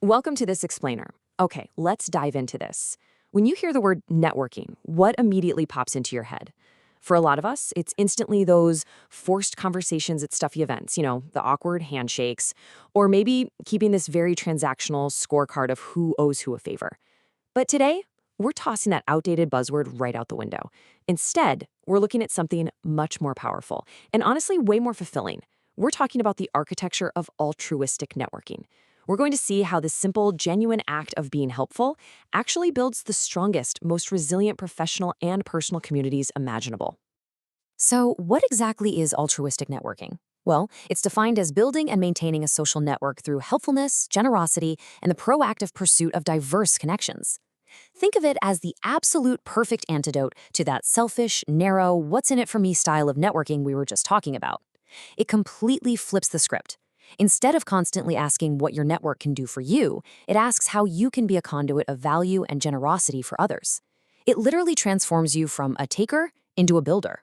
Welcome to this explainer. Okay, let's dive into this. When you hear the word networking, what immediately pops into your head? For a lot of us, it's instantly those forced conversations at stuffy events, the awkward handshakes, or maybe keeping this very transactional scorecard of who owes who a favor. But today, we're tossing that outdated buzzword right out the window. Instead, we're looking at something much more powerful and honestly way more fulfilling. We're talking about the architecture of altruistic networking. We're going to see how this simple, genuine act of being helpful actually builds the strongest, most resilient professional and personal communities imaginable. So, what exactly is altruistic networking? Well, it's defined as building and maintaining a social network through helpfulness, generosity, and the proactive pursuit of diverse connections. Think of it as the absolute perfect antidote to that selfish, narrow, what's in it for me style of networking we were just talking about. It completely flips the script. Instead of constantly asking what your network can do for you, it asks how you can be a conduit of value and generosity for others. It literally transforms you from a taker into a builder.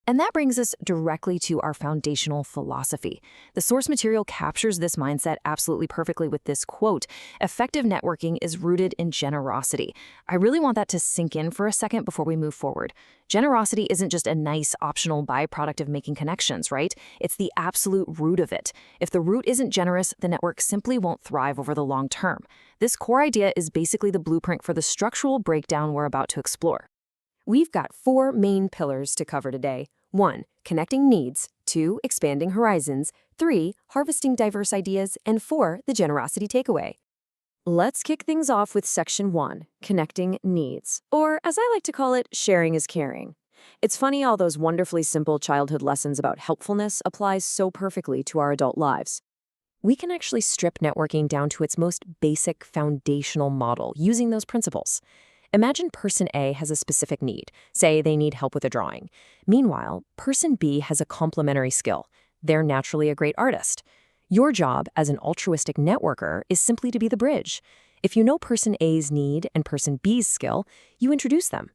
And that brings us directly to our foundational philosophy. The source material captures this mindset absolutely perfectly with this quote: "Effective networking is rooted in generosity." I really want that to sink in for a second before we move forward. Generosity isn't just a nice optional byproduct of making connections, right? It's the absolute root of it. If the root isn't generous, the network simply won't thrive over the long term. This core idea is basically the blueprint for the structural breakdown we're about to explore. We've got 4 main pillars to cover today. 1. Connecting needs. 2. Expanding horizons. 3. Harvesting diverse ideas. And 4. The generosity takeaway. Let's kick things off with Section 1, Connecting Needs. Or, as I like to call it, sharing is caring. It's funny how those wonderfully simple childhood lessons about helpfulness applies so perfectly to our adult lives. We can actually strip networking down to its most basic foundational model using those principles. Imagine person A has a specific need. Say they need help with a drawing. Meanwhile, person B has a complementary skill. They're naturally a great artist. Your job as an altruistic networker is simply to be the bridge. If you know person A's need and person B's skill, you introduce them.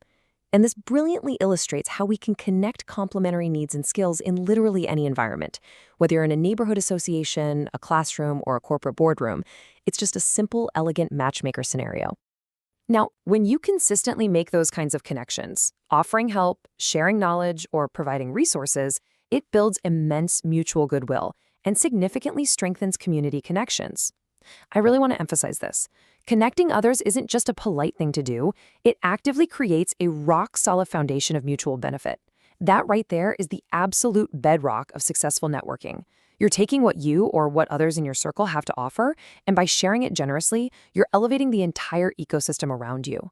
And this brilliantly illustrates how we can connect complementary needs and skills in literally any environment. Whether you're in a neighborhood association, a classroom, or a corporate boardroom, it's just a simple, elegant matchmaker scenario. Now, when you consistently make those kinds of connections, offering help, sharing knowledge, or providing resources, it builds immense mutual goodwill and significantly strengthens community connections. I really want to emphasize this. Connecting others isn't just a polite thing to do, it actively creates a rock-solid foundation of mutual benefit. That right there is the absolute bedrock of successful networking. You're taking what you or what others in your circle have to offer, and by sharing it generously, you're elevating the entire ecosystem around you.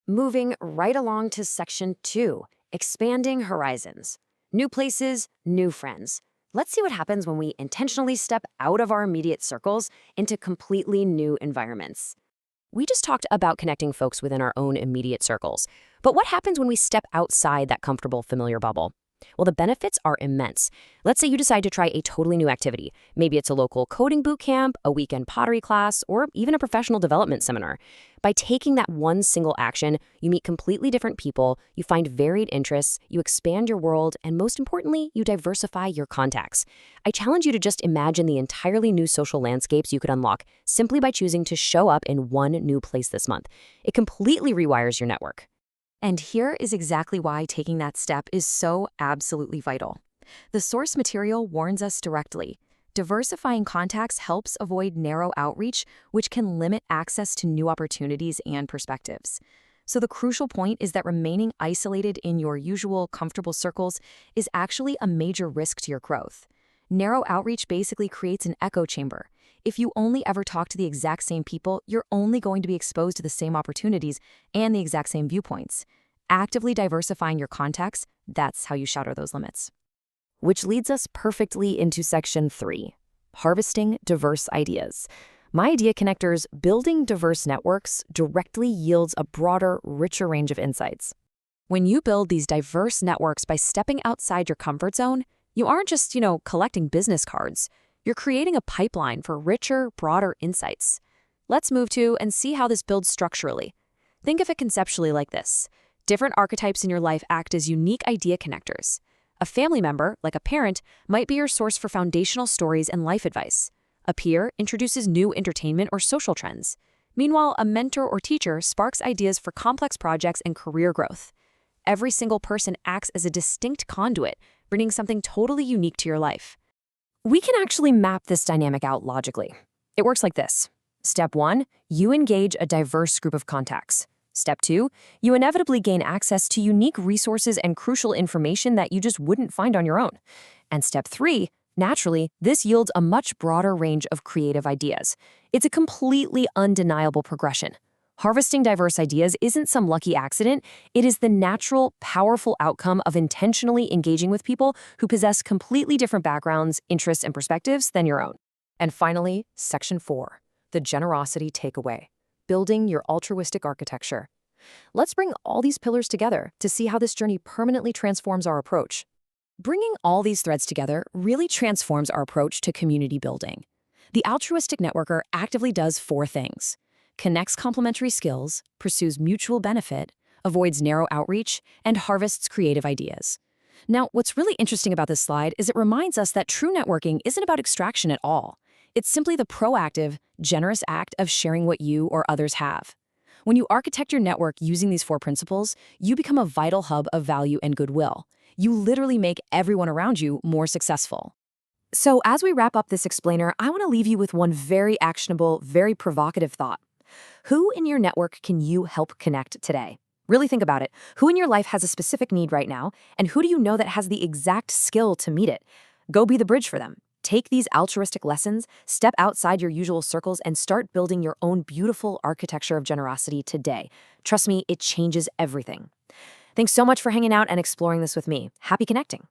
Moving right along to Section 2, Expanding Horizons. New places, new friends. Let's see what happens when we intentionally step out of our immediate circles into completely new environments. We just talked about connecting folks within our own immediate circles. But what happens when we step outside that comfortable, familiar bubble? Well, the benefits are immense. Let's say you decide to try a totally new activity. Maybe it's a local coding boot camp, a weekend pottery class, or even a professional development seminar. By taking that one single action, you meet completely different people, you find varied interests, you expand your world, and most importantly, you diversify your contacts. I challenge you to just imagine the entirely new social landscapes you could unlock simply by choosing to show up in one new place this month. It completely rewires your network. And here is exactly why taking that step is so absolutely vital. The source material warns us directly. Diversifying contacts helps avoid narrow outreach, which can limit access to new opportunities and perspectives. So the crucial point is that remaining isolated in your usual comfortable circles is actually a major risk to your growth. Narrow outreach basically creates an echo chamber. If you only ever talk to the exact same people, you're only going to be exposed to the same opportunities and the exact same viewpoints. Actively diversifying your contacts, that's how you shatter those limits. Which leads us perfectly into Section 3, Harvesting Diverse Ideas. My idea connectors, building diverse networks, directly yields a broader, richer range of insights. When you build these diverse networks by stepping outside your comfort zone, you aren't just, collecting business cards. You're creating a pipeline for richer, broader insights. Let's move to and see how this builds structurally. Think of it conceptually like this. Different archetypes in your life act as unique idea connectors. A family member, like a parent, might be your source for foundational stories and life advice. A peer introduces new entertainment or social trends. Meanwhile, a mentor or teacher sparks ideas for complex projects and career growth. Every single person acts as a distinct conduit, bringing something totally unique to your life. We can actually map this dynamic out logically. It works like this. Step 1, you engage a diverse group of contacts. Step 2, you inevitably gain access to unique resources and crucial information that you just wouldn't find on your own. And step 3, naturally, this yields a much broader range of creative ideas. It's a completely undeniable progression. Harvesting diverse ideas isn't some lucky accident. It is the natural, powerful outcome of intentionally engaging with people who possess completely different backgrounds, interests, and perspectives than your own. And finally, Section 4, the generosity takeaway, building your altruistic architecture. Let's bring all these pillars together to see how this journey permanently transforms our approach. Bringing all these threads together really transforms our approach to community building. The altruistic networker actively does 4 things: connects complementary skills, pursues mutual benefit, avoids narrow outreach, and harvests creative ideas. Now, what's really interesting about this slide is it reminds us that true networking isn't about extraction at all. It's simply the proactive, generous act of sharing what you or others have. When you architect your network using these 4 principles, you become a vital hub of value and goodwill. You literally make everyone around you more successful. So as we wrap up this explainer, I want to leave you with one very actionable, very provocative thought. Who in your network can you help connect today? Really think about it. Who in your life has a specific need right now, and who do you know that has the exact skill to meet it? Go be the bridge for them. Take these altruistic lessons, step outside your usual circles, and start building your own beautiful architecture of generosity today. Trust me, it changes everything. Thanks so much for hanging out and exploring this with me. Happy connecting.